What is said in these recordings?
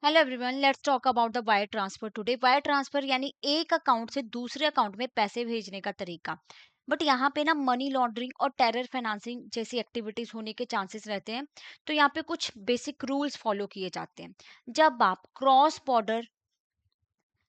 Hello everyone, let's talk about the wire transfer today. Wire transfer यानी एक account से दूसरे अकाउंट में पैसे भेजने का तरीका। बट यहाँ पे ना मनी लॉन्ड्रिंग और टेरर फाइनेंसिंग जैसी एक्टिविटीज होने के चांसेस रहते हैं। तो यहाँ पे कुछ बेसिक रूल्स फॉलो किए जाते हैं। जब आप क्रॉस बॉर्डर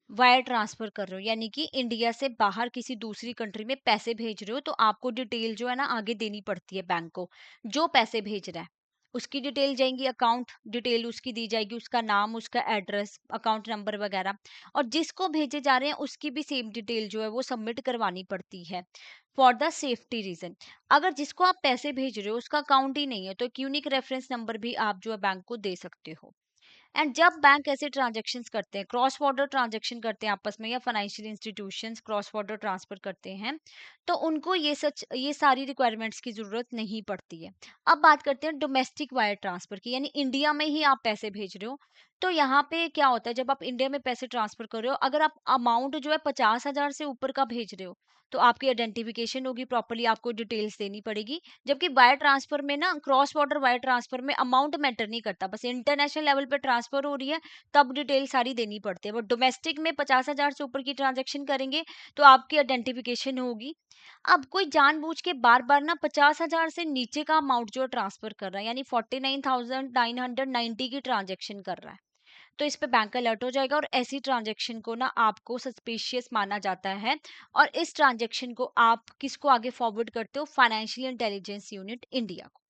वायर ट्रांसफर कर रहे हो यानी कि इंडिया से बाहर किसी दूसरी कंट्री में पैसे भेज रहे हो, तो आपको डिटेल जो है ना आगे देनी पड़ती है बैंक को। जो पैसे भेज रहा है उसकी डिटेल जाएंगी, अकाउंट डिटेल उसकी दी जाएगी, उसका नाम, उसका एड्रेस, अकाउंट नंबर वगैरह। और जिसको भेजे जा रहे हैं उसकी भी सेम डिटेल जो है वो सबमिट करवानी पड़ती है फॉर द सेफ्टी रीजन। अगर जिसको आप पैसे भेज रहे हो उसका अकाउंट ही नहीं है तो एक यूनिक रेफरेंस नंबर भी आप जो है बैंक को दे सकते हो। एंड जब बैंक ऐसे ट्रांजेक्शन्स करते हैं, क्रॉस बॉर्डर ट्रांजेक्शन करते हैं आपस में, या financial institutions cross border transfer करते हैं, तो उनको ये सारी रिक्वायरमेंट्स की जरूरत नहीं पड़ती है। अब बात करते हैं डोमेस्टिक वायर ट्रांसफर की, यानी इंडिया में ही आप पैसे भेज रहे हो। तो यहाँ पे क्या होता है, जब आप इंडिया में पैसे ट्रांसफर कर रहे हो, अगर आप अमाउंट जो है 50,000 से ऊपर का भेज रहे हो, तो आपकी आइडेंटिफिकेशन होगी, प्रॉपरली आपको डिटेल्स देनी पड़ेगी। जबकि वायर ट्रांसफर में ना, क्रॉस बॉर्डर वायर ट्रांसफर में अमाउंट मैटर नहीं करता, बस इंटरनेशनल लेवल पे ट्रांसफर हो रही है तब डिटेल सारी देनी पड़ती है। बट डोमेस्टिक में 50,000 से ऊपर की ट्रांजेक्शन करेंगे तो आपकी आइडेंटिफिकेशन होगी। अब कोई जानबूझ के बार बार ना 50,000 से नीचे का अमाउंट जो ट्रांसफर कर रहा है, यानी 49,990 की ट्रांजेक्शन कर रहा है, तो इस पे बैंक अलर्ट हो जाएगा और ऐसी ट्रांजेक्शन को ना आपको सस्पिशियस माना जाता है। और इस ट्रांजेक्शन को आप किसको आगे फॉरवर्ड करते हो? फाइनेंशियल इंटेलिजेंस यूनिट इंडिया को।